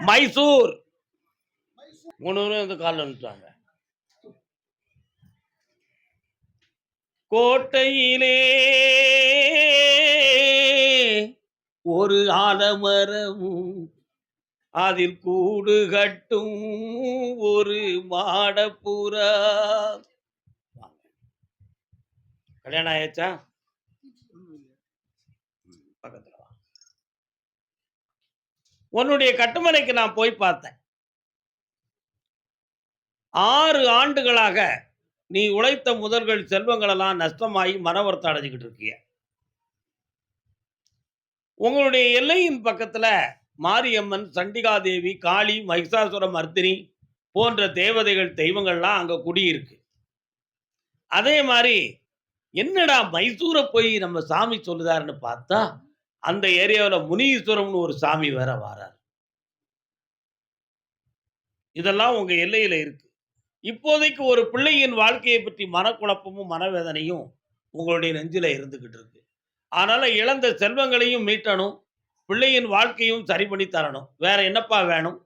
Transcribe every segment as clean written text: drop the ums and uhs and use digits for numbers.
மைசூர் 3 பேரும் வந்து காலில் வந்துட்டாங்க. கோட்டையிலே ஒரு ஆலமரமும் அதில் கூடு கட்டும் ஒரு மாடப்புறா. கல்யாணம் ஆயாச்சா? பக்கத்துல வா. உன்னுடைய கட்டுமனைக்கு நான் போய் பார்த்தேன். 6 ஆண்டுகளாக நீ உழைத்த முதல்கள் செல்வங்கள் எல்லாம் நஷ்டமாகி மன வருத்தம் அடைஞ்சுக்கிட்டு இருக்கிய. உங்களுடைய எல்லையின் பக்கத்துல மாரியம்மன், சண்டிகாதேவி, காளி, மகிஷாசுர மர்த்தினி போன்ற தேவதைகள் தெய்வங்கள்லாம் அங்க குடியிருக்கு. அதே மாதிரி என்னடா மைசூரை போய் நம்ம சாமி சொல்லுதாருன்னு பார்த்தா அந்த ஏரியாவில் முனீஸ்வரம்னு ஒரு சாமி வேற வாரார். இதெல்லாம் உங்க எல்லையில இருக்கு. இப்போதைக்கு ஒரு பிள்ளையின் வாழ்க்கையை பற்றி மனக்குழப்பமும் மனவேதனையும் உங்களுடைய நெஞ்சில இருந்துகிட்டு இருக்கு. அதனால இழந்த செல்வங்களையும் மீட்டணும், பிள்ளையின் வாழ்க்கையும் சரி பண்ணி தரணும். வேற என்னப்பா வேணும்?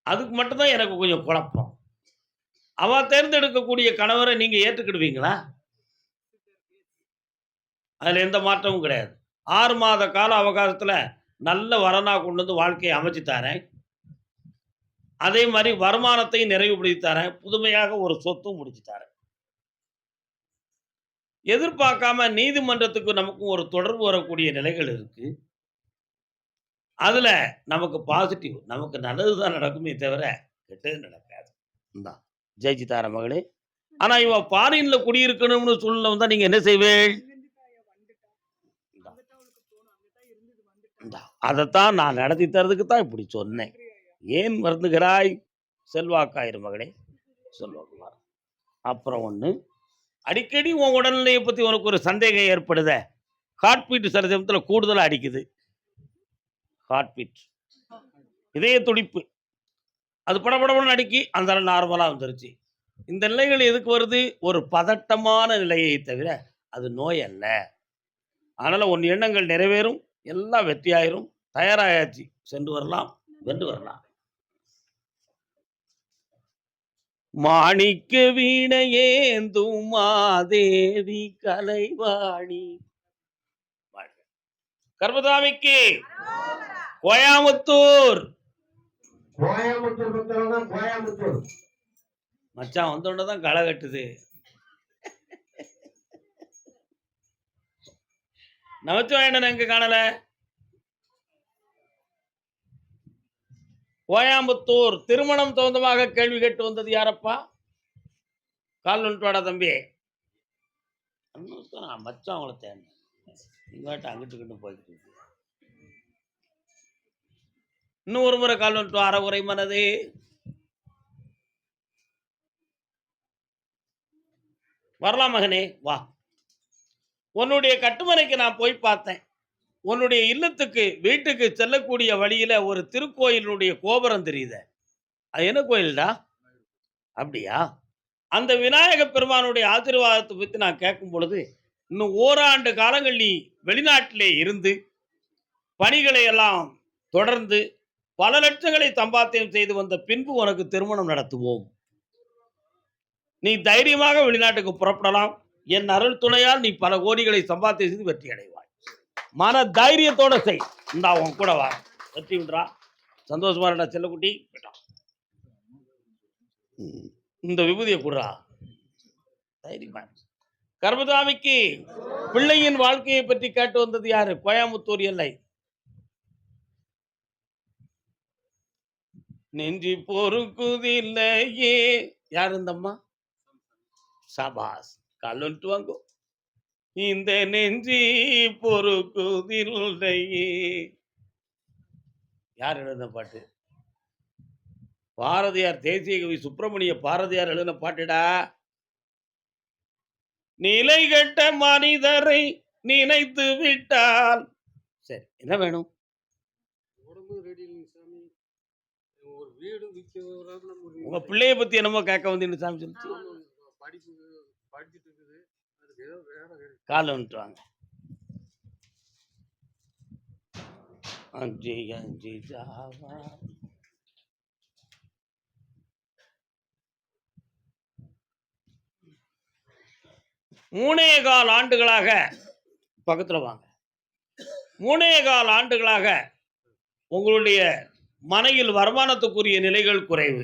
அதுக்கு மட்டும்தான் எனக்கு கொஞ்சம் குழப்பம். அவ தேர்ந்தெடுக்கக்கூடிய கணவரை நீங்க ஏற்றுக்கிடுவீங்களா? அதுல எந்த மாற்றமும் கிடையாது. 6 மாத கால அவகாசத்துல நல்ல வரனா கொண்டு வந்து வாழ்க்கையை அமைச்சு தரேன். அதே மாதிரி வருமானத்தையும் நிறைவுபடுத்தி தரேன். புதுமையாக ஒரு சொத்தும் முடிச்சு தரேன். எதிர்பார்க்காம நீதிமன்றத்துக்கு நமக்கும் ஒரு தொடர்பு வரக்கூடிய நிலைகள் இருக்கு. அதுல நமக்கு பாசிட்டிவ், நமக்கு நல்லதுதான் நடக்குமே தவிர கெட்டது நடக்காது. இந்தா ஜெயிச்சு தார மகளே. ஆனா இவ ஃபாரின்ல குடியிருக்கணும்னு சூழ்நிலை வந்தா நீங்க என்ன செய்வேள்? அதைத்தான் நான் நடத்தி தரதுக்கு தான் இப்படி சொன்னேன். ஏன் வருந்துகிறாய்? செல்வாக்காயிரு மகளே, செல்வாக்குமார். அப்புறம் ஒண்ணு, அடிக்கடி உன் உடல்நிலையை பத்தி உனக்கு ஒரு சந்தேகம் ஏற்படுத. ஹார்ட் பீட் சில சமயத்துல கூடுதலா அடிக்குது. ஹார்ட் பீட், இதய துடிப்பு, அது படபடன்னு அடிக்கி அந்த நார்மலா வந்துருச்சு. இந்த நிலைகள் எதுக்கு வருது? ஒரு பதட்டமான நிலையை தவிர அது நோய் அல்ல. அதனால உன் எண்ணங்கள் நிறைவேறும், எல்லாம் வெற்றியாயிரும். தயாராயாச்சு, சென்று வரலாம், வென்று வரலாம். மாணிக்க வீணையேந்தும் மாதேவி கலைவாணி. கர்மதாமிக்கு கோயம்புத்தூர். மச்சான் வந்தோடனே களை கட்டுது. நமச்சிவாயண்ணன் எங்க காணல? கோயம்புத்தூர். திருமணம் சொந்தமாக கேள்வி கேட்டு வந்தது யாரப்பா? கால் வந்துட்டு தம்பி. மச்சான் அவங்கள தேவை இங்காட்ட அங்கிட்டு போய்கிட்டு. இன்னும் ஒரு முறை கால் வந்துட்டு அறகுறை மனதே. வரலாம் மகனே, வா. உன்னுடைய கட்டுமனைக்கு நான் போய் பார்த்தேன். உன்னுடைய இல்லத்துக்கு வீட்டுக்கு செல்லக்கூடிய வழியில ஒரு திருக்கோயிலுடைய கோபுரம் தெரியுது. அது என்ன கோயில்டா? அப்படியா? அந்த விநாயக பெருமானுடைய ஆசீர்வாதத்தை பற்றி நான் கேட்கும் பொழுது, இன்னும் ஓராண்டு காலங்கள் நீ வெளிநாட்டிலே இருந்து பணிகளை எல்லாம் தொடர்ந்து பல லட்சங்களை சம்பாத்தியம் செய்து வந்த பின்பு உனக்கு திருமணம் நடத்துவோம். நீ தைரியமாக வெளிநாட்டுக்கு புறப்படலாம். என் அருள் துணையால் நீ பல கோடிகளை சம்பாத்தியம் செய்து வெற்றி அடைவாய். மன தைரியத்தோட செய். இந்தா உன் கூட வா, வெற்றி விடுறா. சந்தோஷமா இருக்கா செல்லக்குட்டி? இந்த விபூதியை கூடுறா, தைரியமா. கர்மதாமிக்கு பிள்ளையின் வாழ்க்கையை பற்றி கேட்டு வந்தது யாரு? கோயம்புத்தூர் எல்லை. நெஞ்சி பொறுக்குதில்லையே. யார் இந்தம்மா? சபாஸ், கால் வாங்கோ. இந்த நெஞ்சி பொறுக்குதில்லையே. யார் எழுதின பாட்டு? பாரதியார். தேசிய கவி சுப்பிரமணிய பாரதியார் எழுதின பாட்டுடா. நிலை கெட்ட மனிதரை நினைத்து விட்டால். சரி, என்ன வேணும்? உங்க பிள்ளைய பத்தி என்னமோ கேட்க வந்து சாமி சொல்லிச்சு. கால வந்துட்டு வாங்க. அஞ்சி அஞ்சி ஜாவா. மூணே கால் ஆண்டுகளாக பக்கத்துல வாங்க. 3.25 ஆண்டுகளாக உங்களுடைய மனையில் வருமானத்துக்குரிய நிலைகள் குறைவு.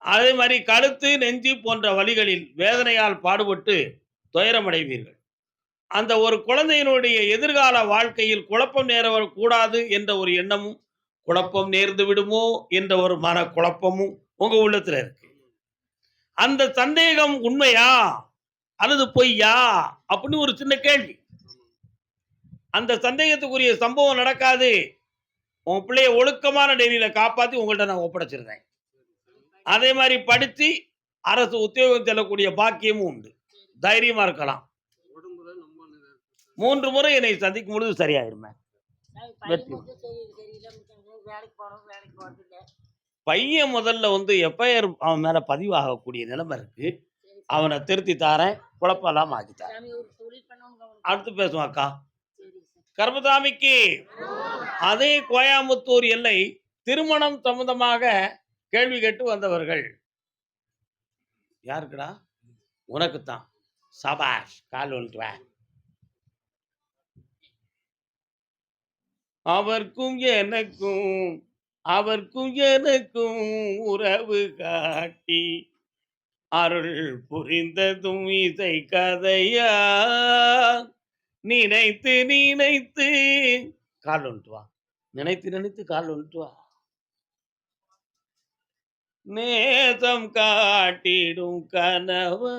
அதே மாதிரி கழுத்து, நெஞ்சு போன்ற வலிகளில் வேதனையால் பாடுபட்டு துயரமடைவீர்கள். அந்த ஒரு குழந்தையினுடைய எதிர்கால வாழ்க்கையில் குழப்பம் நேரக்கூடாது என்ற ஒரு எண்ணமும், குழப்பம் நேர்ந்து விடுமோ என்ற ஒரு மன குழப்பமும் உங்க உள்ளத்துல இருக்கு. அந்த சந்தேகம் உண்மையா அல்லது பொய்யா அப்படின்னு ஒரு சின்ன கேள்வி. அந்த சந்தேகத்துக்குரிய சம்பவம் நடக்காது. உன் பிள்ளைய ஒழுக்கமான டெய்லியில காப்பாத்தி உங்கள்ட்ட நான் ஒப்படைச்சிருந்தேன். அதே மாதிரி படிச்சு அரசு உத்தியோகம் செல்லக்கூடிய பாக்கியமும் உண்டு. தைரியமா இருக்கலாம். 3 முறை என்னை சந்திக்கும் பொழுது சரியாயிருமே. பையன் முதல்ல வந்து எஃப்ஐஆர் அவன் மேல பதிவாகக்கூடிய நிலைமை இருக்கு. அவனை திருத்தி தாரேன், குழப்பம் இல்லாம ஆக்கி தாரேன். அடுத்து பேசுவோம் அக்கா. கர்மசாமிக்கு அதே கோயம்புத்தூர் எல்லை திருமணம் சம்பந்தமாக கேள்வி கேட்டு வந்தவர்கள் யாருக்குடா? உனக்குத்தான். சபாஷ், கால் வந்துட்டு. அவர்க்கும் எனக்கும் உறவு காட்டி அருள் புரிந்ததும் இசை கதையா, நினைத்து நினைத்து கால் வந்துட்டு வா, நினைத்து கால் வந்துட்டு வா, நேசம் காட்டிடும் கனவா.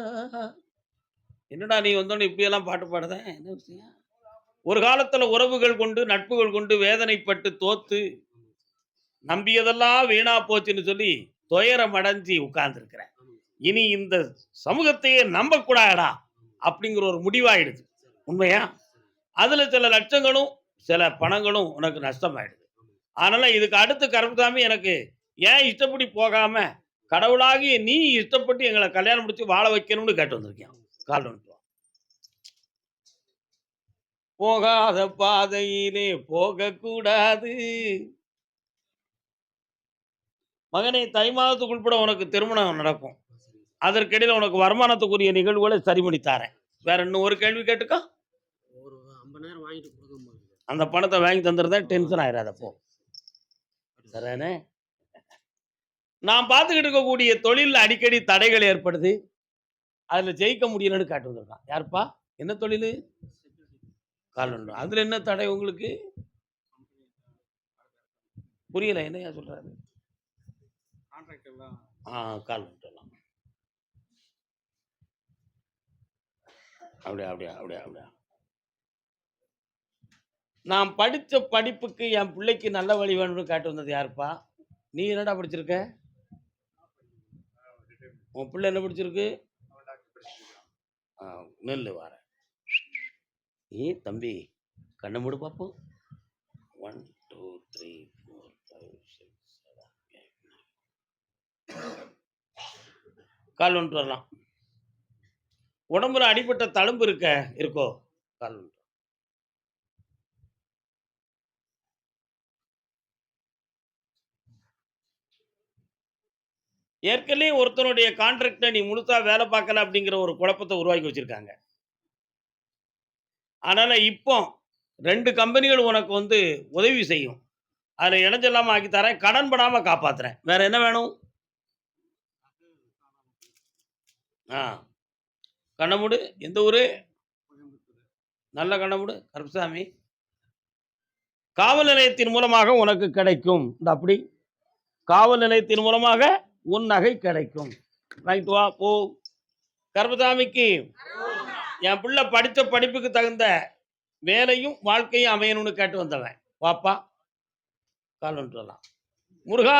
என்னடா நீ வந்தோன்னு இப்படியெல்லாம் பாட்டு பாடுத, என்ன விஷயம்? ஒரு காலத்துல உறவுகள் கொண்டு நட்புகள் கொண்டு வேதனைப்பட்டு தோத்து நம்பியதெல்லாம் வீணா போச்சுன்னு சொல்லி துயரம் அடைஞ்சி உட்கார்ந்துருக்கிறேன். இனி இந்த சமூகத்தையே நம்ப கூடாதா அப்படிங்கிற ஒரு முடிவாயிடுது. உண்மையா? அதுல சில லட்சங்களும் சில பணங்களும் உனக்கு நஷ்டமாயிடுது. அதனால இதுக்கு அடுத்து கருப்புசாமி எனக்கு ஏன் இஷ்டப்படி போகாம கடவுளாகிய நீ இஷ்டப்பட்டு எங்களை கல்யாணம் முடிச்சு வாழ வைக்கணும்னு கேட்டு வந்திருக்கேன். கால் வந்துட்டு போகாத பாதையிலே போகக்கூடாது மகனே. தை மாதத்துக்குள்பட உனக்கு திருமணம் நடக்கும். அதற்கிடையில் உனக்கு வருமானத்துக்குரிய நிகழ்வுகளை சரிபண்ணி தாரேன். வேற இன்னும் ஒரு கேள்வி கேட்டுக்கோ. அந்த பணத்தை வாங்கி தந்துருந்தா டென்ஷன் ஆயிடாதப்போ. சரிண்ணே. நான் பார்த்துக்கிட்டு இருக்கக்கூடிய தொழிலில் அடிக்கடி தடைகள் ஏற்படுது. அதில் ஜெயிக்க முடியலன்னு காட்டு வந்திருக்கான். யாருப்பா? என்ன தொழில்? கால்வண்டு. அதில் என்ன தடை உங்களுக்கு? புரியல, என்னையா சொல்றாரு? கால்வண்டுலாம் அப்படியா அப்படியா அப்படியா அப்படியா. நான் படித்த படிப்புக்கு என் பிள்ளைக்கு நல்ல வழி வேணும்னு காட்டு வந்தது யாருப்பா? நீ என்னடா படிச்சிருக்க? உன் பிள்ளை என்ன படிச்சிருக்கு? நெல் வார. ஏ தம்பி, கண்ணை மூடு பார்ப்போம். 1 2 3 4 5 6 7 8 கால் வந்துட்டு வரலாம். உடம்புல அடிப்பட்ட தழும்பு இருக்கோ? கால் வந்துட்டு. ஏற்கனவே ஒருத்தனுடைய கான்ட்ராக்டை நீ முழுசா வேலை பார்க்கல அப்படிங்கிற ஒரு குழப்பத்தை உருவாக்கி வச்சிருக்காங்க. அதனால இப்போ 2 கம்பெனிகள் உனக்கு வந்து உதவி செய்யும். அதில் இணைஞ்செல்லாம ஆக்கி தரேன், கடன் படாம காப்பாத்துறேன். வேற என்ன வேணும்? கண்ணமுடு. எந்த ஊரு? நல்ல கண்ணமுடு கருப்புசாமி. காவல் நிலையத்தின் மூலமாக உனக்கு கிடைக்கும். அப்படி காவல் நிலையத்தின் மூலமாக உன் நகை கிடைக்கும். ரைட், வா போ. கருப்புசாமிக்கு என் பிள்ளை படித்த படிப்புக்கு தகுந்த வேலையும் வாழ்க்கையும் அமையணும்னு கேட்டு வந்தவன். வாப்பா, கால் வந்துட்டு வரலாம். முருகா,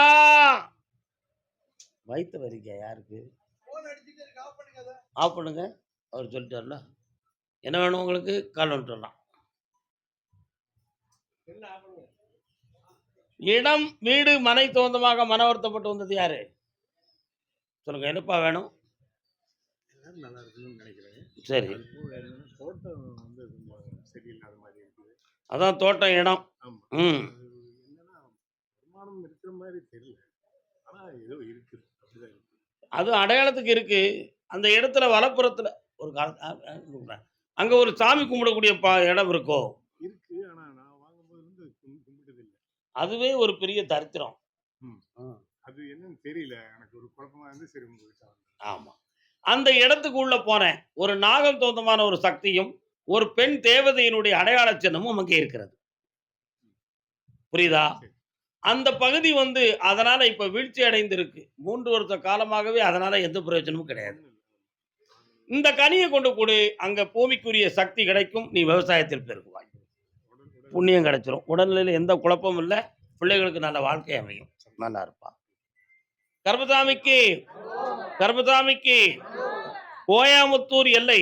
வைத்த வரிக்க யாருக்கு? ஆஃப் பண்ணுங்க. அவர் சொல்லிட்டார்ல. என்ன வேணும் உங்களுக்கு? கால் வந்துட்டு வரலாம். இடம், வீடு, மனை சொந்தமாக மன வருத்தப்பட்டு வந்தது யாரு? சொல்லுங்க, என்னப்பா வேணும்? சரி. அதான் தோட்டம், இடம். ஆமா. ம். என்னன்னா, வருமானம் இருக்கிற மாரி தெரியல. ஆனா ஏதோ இருக்கு. அப்படிதான் இருக்கு. அது அடையாளத்துக்கு இருக்கு. அந்த இடத்துல வலப்புறத்துல ஒரு அங்க ஒரு சாமி கும்பிடக்கூடிய இடம் இருக்கோ? இருக்கு. ஆனா நான் வாங்கும்போதுலருந்து கும்பிட்டதில்ல. அதுவே ஒரு பெரிய தரித்திரம். ம். ம். அது என்னன்னு தெரியல. எனக்கு ஒரு குழப்பமா இருந்து சரி உங்ககிட்ட வந்தேன். ஆமா. அந்த இடத்துக்கு உள்ள போனேன். ஒரு நாகம் சொந்தமான ஒரு சக்தியும், ஒரு பெண் தேவதையினுடைய அடையாள சின்னமும் அங்கே இருக்கிறது. புரியுதா? சரி. அந்த பகுதி வந்து அதனால இப்ப வீழ்ச்சி அடைந்திருக்கு. 3 வருஷ காலமாகவே அதனால எந்த பிரயோஜனமும் கிடையாது. ஒண்ணும் இல்ல. இந்த கனிய கொண்டு குடு. அங்க பூமிக்குரிய சக்தி கிடைக்கும். நீ விவசாயத்தில் பெருகுவாய். உடல் உடல் புண்ணியம் கிடைச்சிரும். உடல்நிலையில எந்த குழப்பமும் இல்ல. பிள்ளைகளுக்கு நல்ல வாழ்க்கை அமையும். நல்லா இருப்பா. கர்மசாமிக்கு கர்மசாமிக்கு கோயமுத்தூர் எல்லை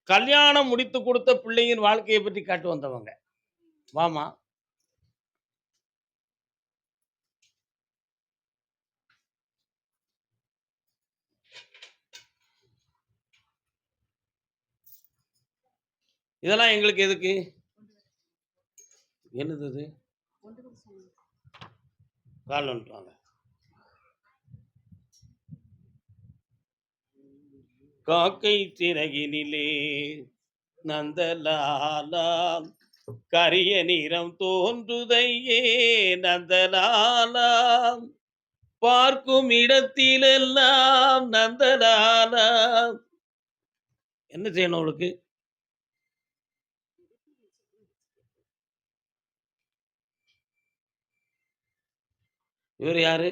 கல்யாணம் முடித்து கொடுத்த பிள்ளையின் வாழ்க்கையை பற்றி காட்டு வந்தவங்க. வாமா. இதெல்லாம் எங்களுக்கு எதுக்கு? என்னது இது? கால் வந்துட்டு வாங்க. காக்கை சிறகினிலே நந்தலாலா கரிய நிறம் தோன்றுதையே நந்தலாலா பார்க்கும் இடத்திலெல்லாம் நந்தலாலா. என்ன செய்யணும் அவளுக்கு? இவர் யாரு?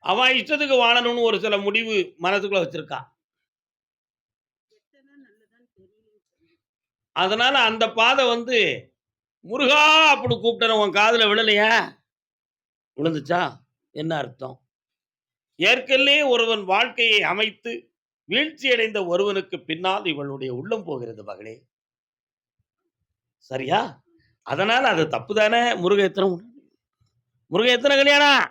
அவன் இஷ்டத்துக்கு வாழணும்னு ஒரு சில முடிவு மனசுக்குள்ள வச்சிருக்கா. அதனால அந்த பாதை வந்து முருகா அப்படி கூப்பிட்டன உன் காதுல விழலையா? விழுந்துச்சா? என்ன அர்த்தம்? ஏற்கனவே ஒருவன் வாழ்க்கையை அமைத்து வீழ்ச்சி அடைந்த ஒருவனுக்கு பின்னால் இவளுடைய உள்ளம் போகிறது மகளே. சரியா? அதனால அது தப்பு தானே. முருகன் எத்தனை கல்யாணம்?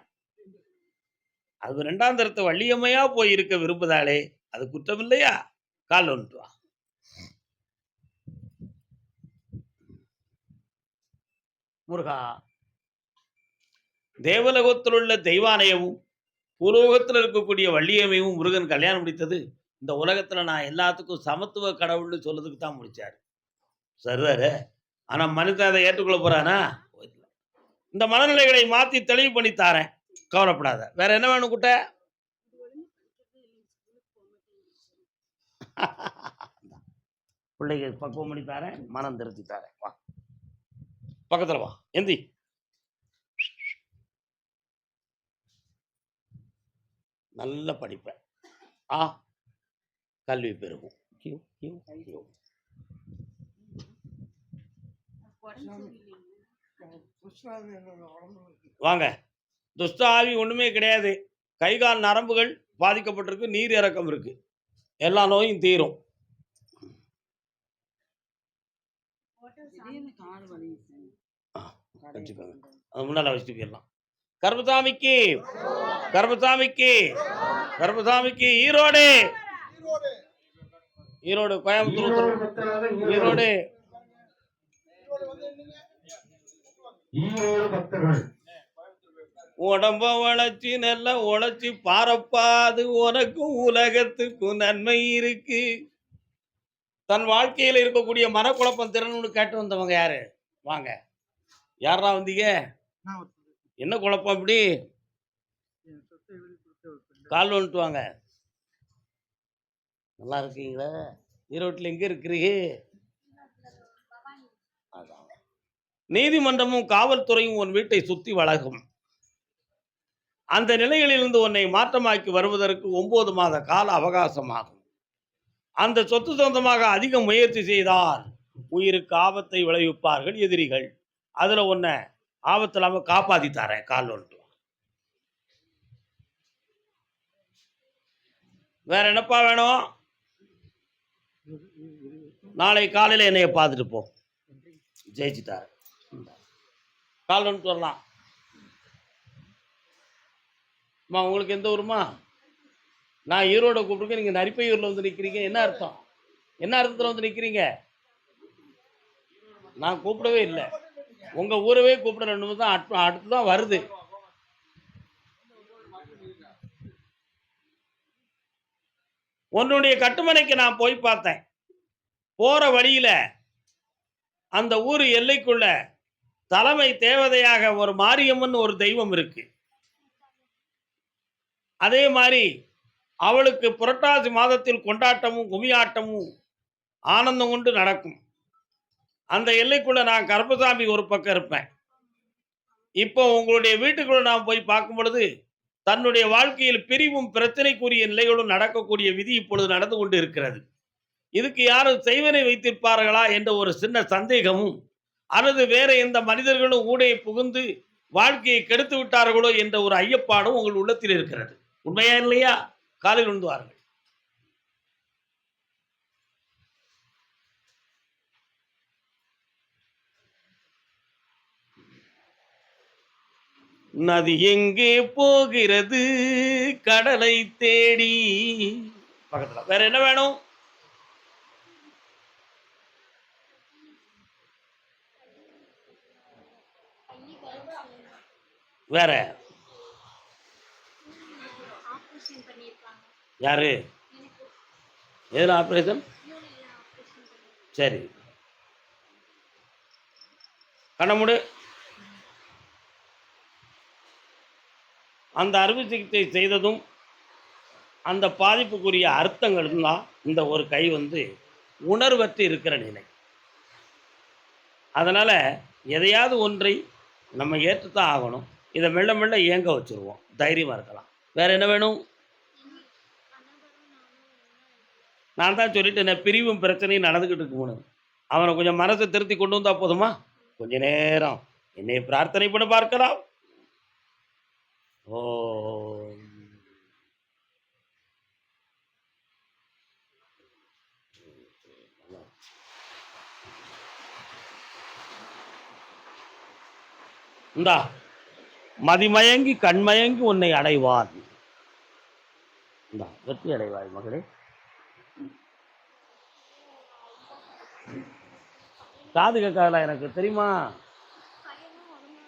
அது 2ஆம் தரத்து வள்ளியம்மையா போய் இருக்க விரும்புதாளே, அது குற்றம் இல்லையா? கால் வந்துட்டு வா. முருகா, தேவலோகத்தில் உள்ள தெய்வானையமும் பூலோகத்தில் இருக்கக்கூடிய வள்ளியம்மையும் முருகன் கல்யாணம் முடித்தது இந்த உலகத்துல நான் எல்லாத்துக்கும் சமத்துவ கடவுள்னு சொல்றதுக்கு தான் முடிச்சாரு. சரிதாரு. ஆனா மனிதன் அதை ஏற்றுக்கொள்ள போறானா? இந்த மனநிலைகளை மாத்தி தெளிவு பண்ணி தாரேன். கவலைப்படாத. வேற என்ன வேணும் குட்ட? பிள்ளைக்கு பக்குவம் பண்ணி தாரேன். மனம் திருத்தி தாரேன். வா. பக்கத்துல வா. எந்தி. நல்ல படிப்பேன். ஆ கல்வி பெருகும். கியூ, கியூ, கியூ. வாங்க. துஷ்ட ஆவி ஒண்ணுமே கிடையாது. கை கால் நரம்புகள் பாதிக்கப்பட்டிருக்கு. நீர் இறக்கம் இருக்கு. எல்லா நோயும் தீரும். வச்சுக்கோங்க. அது முன்னால வச்சுட்டு போயிடலாம். கர்மசாமிக்கு கர்மசாமிக்கு கர்மசாமிக்கு ஈரோடு ஈரோடு கோயம்புத்தூர் ஈரோடு உடம்ப வளைச்சி நல்லா உழைச்சி பாரப்பா, அது உனக்கும் உலகத்துக்கும் நன்மை இருக்கு. தன் வாழ்க்கையில் இருக்கக்கூடிய மனக்குழப்பம் திறன்னு கேட்டு வந்தவங்க யாரு? வாங்க. யாரா வந்தீங்க? என்ன குழப்பம் இப்படி? கால் வந்துட்டு வாங்க. நல்லா இருக்கீங்களா? ஈரோட்டில் எங்க இருக்கிறீங்க? நீதிமன்றமும் காவல்துறையும் உன் வீட்டை சுத்தி வழங்கும். அந்த நிலைகளிலிருந்து உன்னை மாற்றமாக்கி வருவதற்கு 9 மாத கால அவகாசமாகும். அந்த சொத்து சொந்தமாக அதிக முயற்சி செய்தால் உயிருக்கு ஆபத்தை விளைவிப்பார்கள் எதிரிகள். அதுல உன்னை ஆபத்து இல்லாம காப்பாத்தி தரேன். கால் வந்துட்டு. வேற என்னப்பா வேணும்? நாளை காலையில் என்னைய பார்த்துட்டு போ. ஜெயிச்சுட்டார். கால் வந்துட்டு வரலாம். உங்களுக்கு எந்த ஊருமா? நான் ஈரோட கூப்பிட்டுருக்கேன், நீங்க நரிப்பையூர்ல வந்து நிக்கிறீங்க. என்ன அர்த்தம்? என்ன அர்த்தத்துல வந்து நிக்கிறீங்க? நான் கூப்பிடவே இல்லை. உங்க ஊரவே கூப்பிட 2 நிமிஷம் தான் அடுத்து தான் வருது. உன்னுடைய கட்டுமனைக்கு நான் போய் பார்த்தேன். போற வழியில அந்த ஊர் எல்லைக்குள்ள தலைமை தேவதையாக ஒரு மாரியம்மன் ஒரு தெய்வம் இருக்கு. அதே மாதிரி அவளுக்கு புரட்டாசி மாதத்தில் கொண்டாட்டமும் கும்மியாட்டமும் ஆனந்தம் கொண்டு நடக்கும். அந்த எல்லைக்குள்ள நான் கருப்பசாமி ஒரு பக்கம் இருப்பேன். இப்போ உங்களுடைய வீட்டுக்குள்ள நான் போய் பார்க்கும் பொழுது தன்னுடைய வாழ்க்கையில் பிரிவும் பிரச்சனைக்குரிய நிலைகளும் நடக்கக்கூடிய விதி இப்பொழுது நடந்து கொண்டு இருக்கிறது. இதுக்கு யாரும் செய்வனை வைத்திருப்பார்களா என்ற ஒரு சின்ன சந்தேகமும், அல்லது வேற எந்த மனிதர்களும் ஊடே புகுந்து வாழ்க்கையை கெடுத்து விட்டார்களோ என்ற ஒரு ஐயப்பாடும் உங்கள் உள்ளத்தில் இருக்கிறது. உண்மையா இல்லையா? காலில் விழுந்து வாருங்கள். நதி எங்கே போகிறது கடலை தேடி. பக்கத்துல வேற என்ன வேணும்? வேற யாரு? எதுல ஆபரேஷன்? சரி, கண்ணமுடு. அந்த அறுவை சிகிச்சை செய்ததும் அந்த பாதிப்புக்குரிய அர்த்தங்களும் தான் இந்த ஒரு கை வந்து உணர்வற்று இருக்கிற நிலை. அதனால எதையாவது ஒன்றை நம்ம ஏற்றுத்தான் ஆகணும். இதை மெல்ல மெல்ல இயங்க வச்சிருவோம். தைரியமா இருக்கலாம். வேற என்ன வேணும்? நான் தான் சொல்லிட்டேன், பிரிவும் பிரச்சனையும் நடந்துகிட்டு இருக்கும்னு. அவனை கொஞ்சம் மனசை திருத்தி கொண்டு வந்தா போதுமா? கொஞ்ச நேரம் என்னை பிரார்த்தனை பண்ண பார்க்கலாம். ஓ இந்தா மதிமயங்கி கண்மயங்கி உன்னை அடைவான். இந்தா வெற்றி அடைவாய் மகளே. காது கேட்காதா? எனக்கு தெரியுமா,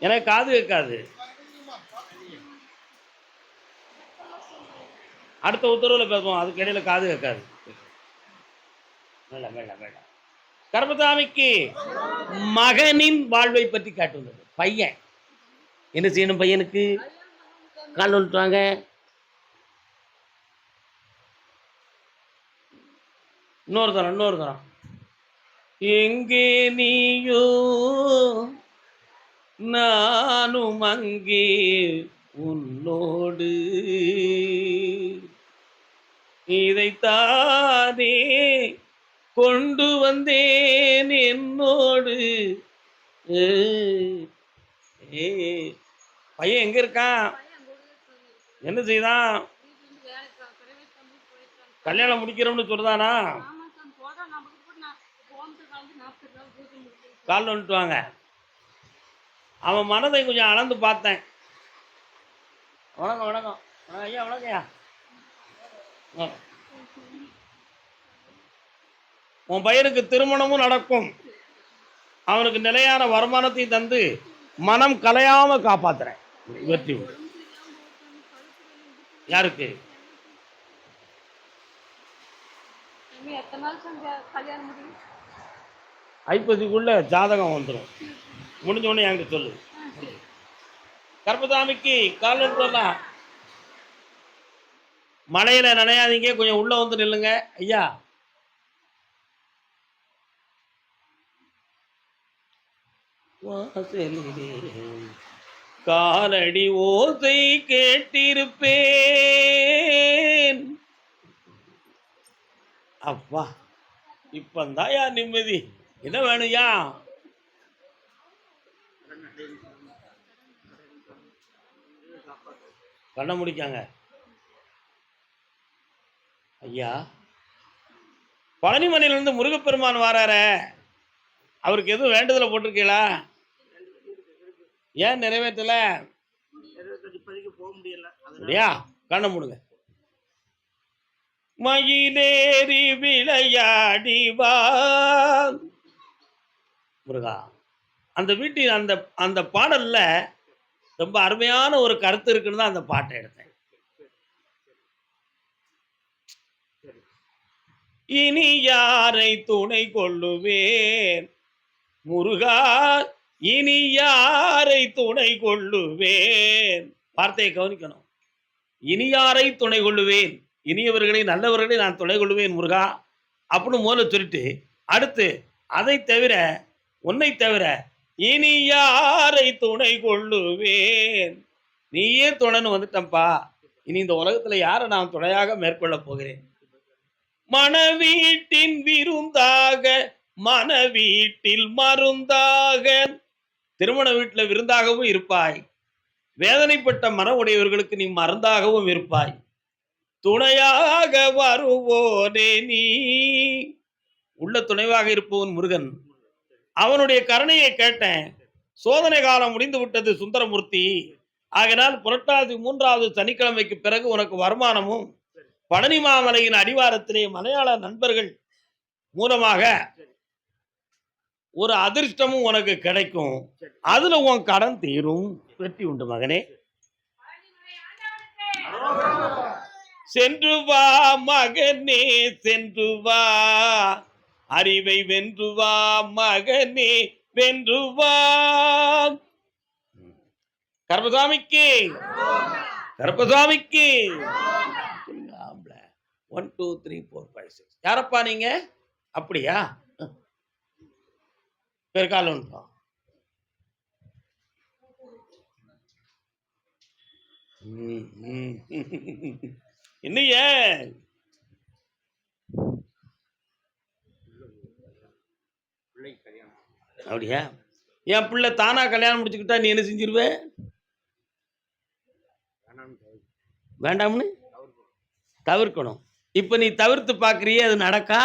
எனக்கு காது கேட்காது. அடுத்த உத்தரவுல பேசுவோம், அதுக்கு இடையில காது கேட்காது. மேல மேல மேல கருப்பசாமிக்கு மகனின் வாழ்வை பற்றி காட்டுள்ளது. பையன் என்ன செய்யணும்? பையனுக்கு கால் வந்துட்டாங்க. இன்னொரு தரம் எங்கே நீயோ நானும் அங்கே உன்னோடு, இதைத்தானே கொண்டு வந்தேன் என்னோடு. பையன் எங்க இருக்கான்? என்ன செய்தான்? கல்யாணம் முடிக்கிறோம்னு சொல்றதானா? கால் வந்துட்டுவாங்க. அவன் மனதை கொஞ்சம் அளந்து பார்த்தேன். வணக்கம் வணக்கம் ஐயா. வணக்கம் ஐயா. உன் பையனுக்கு திருமணமும் நடக்கும். அவனுக்கு நிலையான வருமானத்தையும் தந்து மனம் கலையாம காப்பாத்துறேன். வெற்றி உண்டு. யாருக்கு? ஐப்பதிக்குள்ள ஜாதகம் வந்துடும். முடிஞ்ச உடனே என்கிட்ட சொல்லு. கருப்பசாமிக்கு கால் சொல்லலாம். மழையில நனையாதீங்க, கொஞ்சம் உள்ள வந்து நில்லுங்க ஐயா. காலடி ஓசை கேட்டிருப்பேன். அப்பா இப்பந்தான் யா நிம்மதி. என்ன வேணும்யா? கண்ண முடிக்காங்க ஐயா. பழனிமலையிலிருந்து முருகப்பெருமான் வாரார, அவருக்கு எதுவும் வேண்டுதலை போட்டிருக்கீங்களா? ஏன் நிறைவேற்றல? போக முடியல. கண்ண மூடுங்க. மயிலேறி விளையாடி வா முருகா. அந்த வீட்டில் அந்த அந்த பாடல்ல ரொம்ப அருமையான ஒரு கருத்து இருக்குன்னு தான் அந்த பாட்டை எடுத்தேன். இனி யாரை துணை கொள்ளுவேன் முருகா, இனி யாரை துணை கொள்ளுவேன். வார்த்தையை கவனிக்கணும். இனி யாரை துணை கொள்ளுவேன், இனியவர்களை நல்லவர்களை நான் துணை கொள்ளுவேன் முருகா அப்படின்னு முதல்ல சொல்லிட்டு, அடுத்து அதை தவிர உன்னை தவிர இனி யாரை துணை கொள்ளுவேன், நீயே துணைன்னு வந்துட்டப்பா, இனி இந்த உலகத்துல யாரை நான் துணையாக மேற்கொள்ள போகிறேன். மணவீட்டின் விருந்தாக மனவீட்டில் மருந்தாக, திருமண வீட்டில் விருந்தாகவும் இருப்பாய், வேதனைப்பட்ட மன உடையவர்களுக்கு நீ மருந்தாகவும் இருப்பாய், துணையாக வருவோனே நீ. உள்ள துணைவாக இருப்பவன் முருகன். அவனுடைய கருணையை கேட்டேன். சோதனை காலம் முடிந்து விட்டது சுந்தரமூர்த்தி. ஆகையினால் புரட்டாசி 3வது சனிக்கிழமைக்கு பிறகு உனக்கு வருமானமும் பழனி மாமலையின் அடிவாரத்திலே மலையாள நண்பர்கள் மூலமாக ஒரு அதிர்ஷ்டமும் உனக்கு கிடைக்கும். அதுல உன் கடன் தீரும். வெற்றி உண்டு மகனே. சென்று வா மகனே, சென்று வா, அறிவை வென்று வா மகனே, வென்று வா. கர்பசாமிக்கு, கர்பசாமிக்கு. 1 2 3 4 5 6. யாரப்பா நீங்க? அப்படியா? பெருக்கால் ஒன்று. என்னைய அப்படியா? என் பிள்ளை தானா கல்யாணம் முடிச்சுக்கிட்டா நீ என்ன செஞ்சிருவ? வேண்டாம்னு தவிர்க்கணும். இப்ப நீ தவிர்த்து பாக்குறியே, அது நடக்கா?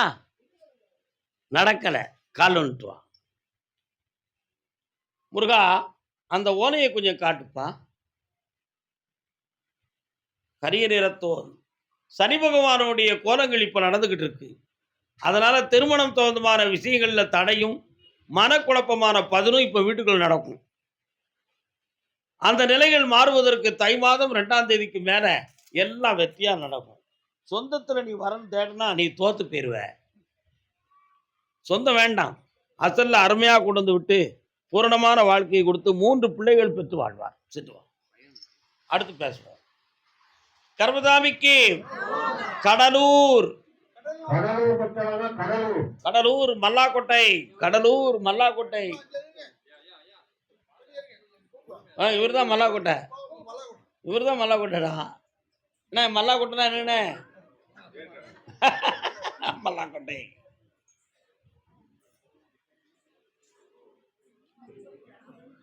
நடக்கல. கால் வந்துட்டு வா முருகா. அந்த ஓனையை கொஞ்சம் காட்டுப்பா. கரிய நிறத்தோன் சனி பகவானுடைய கோலங்கள் இப்ப நடந்துகிட்டு இருக்கு. அதனால திருமணம் தகுந்தமான விஷயங்கள்ல தடையும் மனக்குழப்பமான பதிலும் இப்ப வீட்டுக்குள் நடக்கும். அந்த நிலைகள் மாறுவதற்கு தை மாதம் 2ஆம் தேதிக்கு மேல எல்லாம் வெற்றியா நடக்கும். சொந்தத்துல நீ வரன்னு தேடினா நீ தோத்து போயிருவ. சொந்தம் வேண்டாம், அசல்ல அருமையா கொண்டு வந்து விட்டு பூரணமான வாழ்க்கையை கொடுத்து 3 பிள்ளைகள் பெற்று வாழ்வார். சிட்டுவா அடுத்து பேசுவோம். கர்மதாமிக்கு கடலூர், கடலூர் மல்லாக்கோட்டை, கடலூர் மல்லாக்கோட்டை. இவர்தான் மல்லாக்கோட்டை, இவர்தான் மல்லாக்கோட்டைடா. என்ன மல்லாக்கோட்டைனா என்ன? மல்லாக்கோட்டை.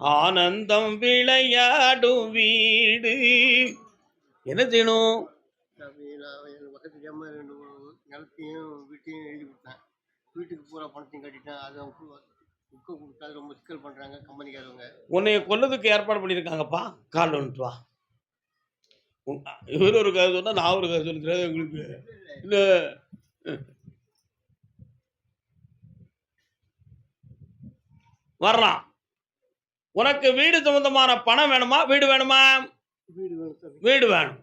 ஆனந்தம் விளையாடும் வீடு. என்ன செய்யணும்? நிலத்தையும் வீட்டையும் எழுதி கொடுத்தேன். வீட்டுக்கு பூரா பணத்தையும் கட்டிட்டேன். அதை புக்கை கொடுத்தா ரொம்ப சிக்கல் பண்ணுறாங்க கம்பெனிக்காரவங்க. உன்னைய கொல்லதுக்கு ஏற்பாடு பண்ணியிருக்காங்கப்பா. கால் வந்துட்டு வா. இவர் ஒரு கதை சொன்னா நான் ஒரு கதை சொல்லிக்கிறேன் உங்களுக்கு. இல்லை வரலாம். உனக்கு வீடு சம்பந்தமான பணம் வேணுமா, வீடு வேணுமா? வீடு வேணும்.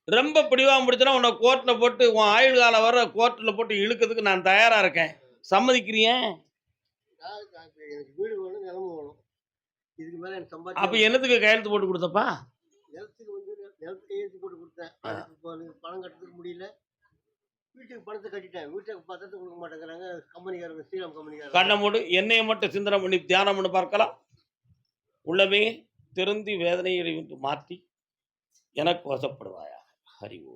ரொம்ப பிடிவா முடிச்சுன்னா உன்னை கோர்ட்ல போட்டு உன் ஆயுள் காலம் வர கோர்ட்ல போட்டு இழுக்கிறதுக்கு நான் தயாரா இருக்கேன். சம்மதிக்கிறிய? வீடு வேணும், நிலமும் வேணும். இதுக்கு மேல எனக்கு சம்பாதிக்க. அப்ப என்னத்துக்கு கையெழுத்து போட்டு கொடுத்தப்பா? நிலத்துக்கு நிலத்துக்கு கையெழுத்து போட்டு கொடுத்தேன். பணம் கட்டுறதுக்கு முடியல. வீட்டுக்கு பணத்தை கட்டிட்டேன். வீட்டுக்கு பத்திரத்தை கொடுக்க மாட்டேங்கிறாங்க கம்பெனிக்காரங்க, ஸ்ரீராம் கம்பெனிக்காரங்க. கண்ணை மூடு, என்னைய மட்டும் சிந்தனை பண்ணி தியானம் பண்ணி பார்க்கலாம். உள்ளமே திருந்தி வேதனையை மாற்றி எனக்கு வசப்படுவாயா. ஹரிவோ.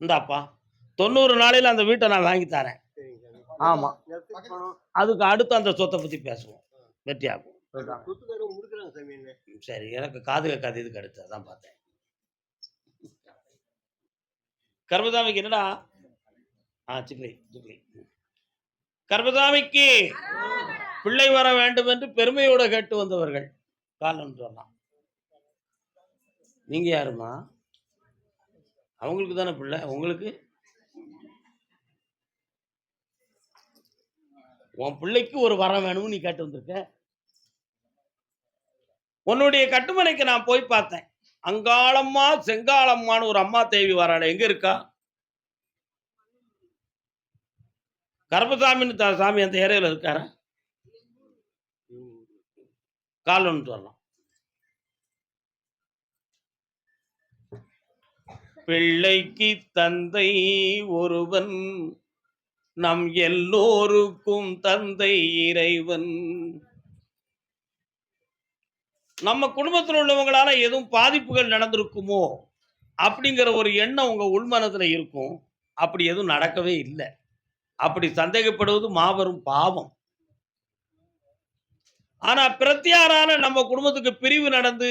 இந்தாப்பா 90 நாளையில அந்த வீட்டை நான் வாங்கி தரேன். ஆமா, அதுக்கு அடுத்து அந்த சொத்தை பத்தி பேசுவோம். வெற்றியாகும். சரி, எனக்கு காது கேட்காது. இதுக்கு அடுத்து அதான் பார்த்தேன். கர்மசாமிக்கு என்னடா? சிக்லி சிக்லி. கர்மசாமிக்கு பிள்ளை வர வேண்டும் என்று பெருமையோட கேட்டு வந்தவர்கள் காலம் சொல்லலாம். நீங்க யாருமா? அவங்களுக்கு தானே பிள்ளை, உங்களுக்கு? உன் பிள்ளைக்கு ஒரு வரம் வேணும்னு நீ கேட்டு வந்திருக்க. உன்னுடைய கட்டுமனைக்கு நான் போய் பார்த்தேன். அங்காளம்மா செங்காளம்மான்னு ஒரு அம்மா தேவி வராளே, எங்க இருக்கா? கருப்பசாமின்னு சாமி அந்த ஏரியாவில் இருக்காரா? கால் வந்துட்டு வரலாம். பிள்ளைக்கு தந்தை ஒருவன், நம் எல்லோருக்கும் தந்தை இறைவன். நம்ம குடும்பத்தில் உள்ளவங்களால எதுவும் பாதிப்புகள் நடந்திருக்குமோ அப்படிங்கிற ஒரு எண்ணம் உங்க உள்மனத்துல இருக்கும். அப்படி எதுவும் நடக்கவே இல்லை. அப்படி சந்தேகப்படுவது மாபெரும் பாவம். ஆனா பிரத்தியாரான நம்ம குடும்பத்துக்கு பிரிவு நடந்து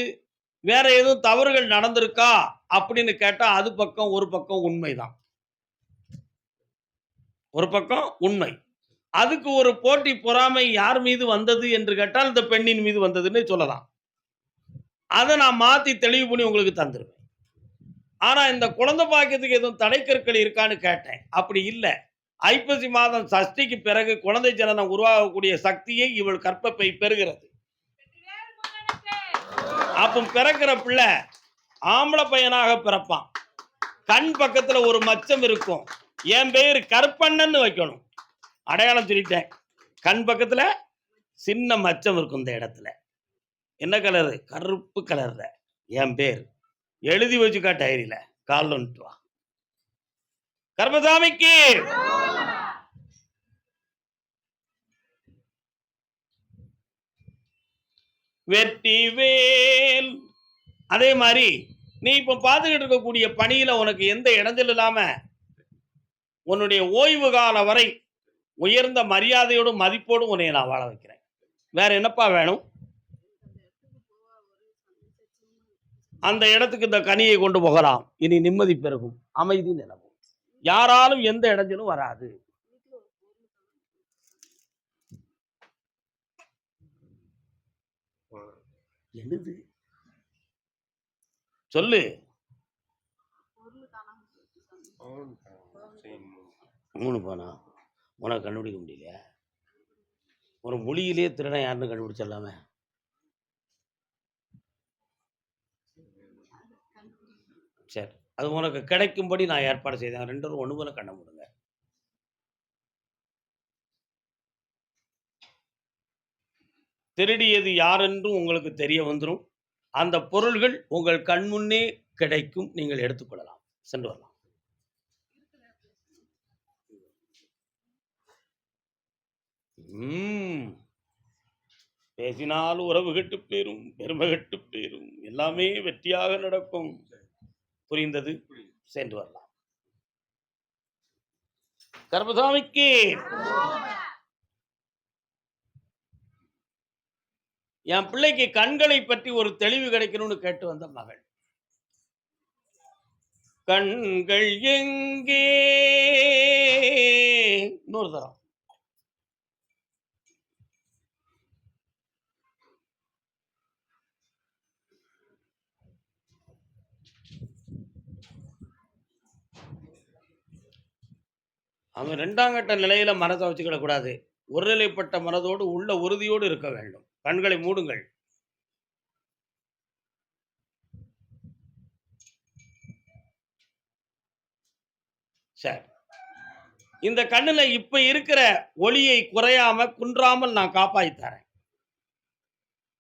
வேற எதுவும் தவறுகள் நடந்திருக்கா அப்படின்னு கேட்டா அது பக்கம் ஒரு பக்கம் உண்மைதான். ஒரு பக்கம் உண்மை. அதுக்கு ஒரு போட்டி பொறாமை யார் மீது வந்தது என்று கேட்டால் இந்த பெண்ணின் மீது வந்ததுன்னு சொல்லலாம். அதை நான் மாத்தி தெளிவு பண்ணி உங்களுக்கு தந்துருவேன். ஆனா இந்த குழந்தை பாக்கியத்துக்கு எதுவும் தடைக்கற்கள் இருக்கான்னு கேட்டேன். அப்படி இல்லை. ஐப்பசி மாதம் சஷ்டிக்கு பிறகு குழந்தை ஜனனம் உருவாகக்கூடிய சக்தியை இவள் கற்பப்பை பெறுகிறது. அப்ப பிறக்கிற பிள்ளை ஆம்பளை பையனாக பிறப்பான். கண் பக்கத்துல ஒரு மச்சம் இருக்கும். என் பேர் கருப்பண்ணன்னு வைக்கணும். அடையாளம் சொல்லிட்டேன். கண் பக்கத்துல சின்ன மச்சம் இருக்கும். இந்த இடத்துல என்ன கலரு? கருப்பு கலர்ல என் பேர் எழுதி வச்சுக்கா டைரியில. கால் வந்துட்டு வா. கர்மசாமிக்கு வெற்றி வேல். அதே மாதிரி நீ இப்ப பார்த்துக்கிட்டு இருக்கக்கூடிய பணியில உனக்கு எந்த இடைஞ்சல் இல்லாம உன்னுடைய ஓய்வு காலம் வரை உயர்ந்த மரியாதையோடும் மதிப்போடும் உன்னை நான் வாழ வைக்கிறேன். வேற என்னப்பா வேணும்? அந்த இடத்துக்கு இந்த கனியை கொண்டு போகலாம். இனி நிம்மதி பெருகும், அமைதி நிலவும், யாராலும் எந்த இடைஞ்சலும் வராது. என்னது சொல்லு. 3 பணா உனக்கு கண்டுபிடிக்க முடியல. ஒரு மொழியிலே திருடன் யாருன்னு கண்டுபிடிச்சிடலாமே. சரி, அது உனக்கு கிடைக்கும்படி நான் ஏற்பாடு செய்தேன். 2 ஒன்று போல கண்ண முடுங்க. திருடியது யாரென்றும் உங்களுக்கு தெரிய வந்துடும். அந்த பொருள்கள் உங்கள் கண்முன்னே கிடைக்கும். நீங்கள் எடுத்துக்கொள்ளலாம். சென்று வரலாம். பேசினால் உறவு கெட்டு பேரும், பெருமை கெட்டு பேரும், எல்லாமே வெற்றியாக நடக்கும். புரிந்தது? சென்று வரலாம். கர்மசாமிக்கு என் பிள்ளைக்கு கண்களை பற்றி ஒரு தெளிவு கிடைக்கணும்னு கேட்டு வந்த மகள். கண்கள் எங்கே? இன்னொரு தரம். அவன் 2ஆம் கட்ட நிலையில மனதை வச்சுக்கிட கூடாது. ஒருநிலைப்பட்ட மனதோடு உள்ள உறுதியோடு இருக்க வேண்டும். கண்களை மூடுங்கள். சரி, இந்த கண்ணுல இப்ப இருக்கிற ஒளியை குறையாம குன்றாமல் நான் காப்பாற்றி தரேன்.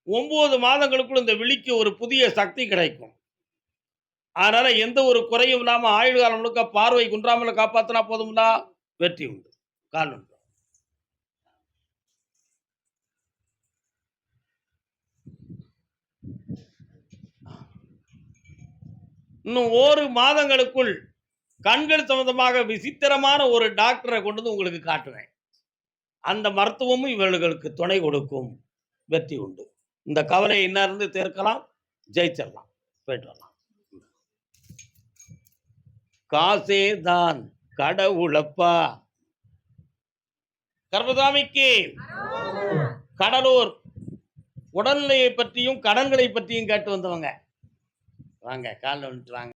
9 மாதங்களுக்குள் இந்த விழிக்கு ஒரு புதிய சக்தி கிடைக்கும். அதனால எந்த ஒரு குறையும் இல்லாம ஆயுள் காலம் முழுக்க பார்வை குன்றாமல் காப்பாத்தினா போதும்னா வெற்றி உண்டு. கால் உண்டு. இன்னும் 1 மாதங்களுக்குள் கண்கள் சம்பந்தமாக விசித்திரமான ஒரு டாக்டரை கொண்டு வந்து உங்களுக்கு காட்டுவேன். அந்த மருத்துவமும் இவர்களுக்கு துணை கொடுக்கும். வெற்றி உண்டு. இந்த கவலை என்ன இருந்து தீர்க்கலாம், ஜெயிச்சிடலாம். போயிட்டு வரலாம். காசே தான் கடவுளப்பா. கர்மசாமிக்கு கடலூர் உடல்நிலையை பற்றியும் கடன்களை பற்றியும் கேட்டு வந்தவங்க வாங்க. காலில் வந்துட்டு வாங்க.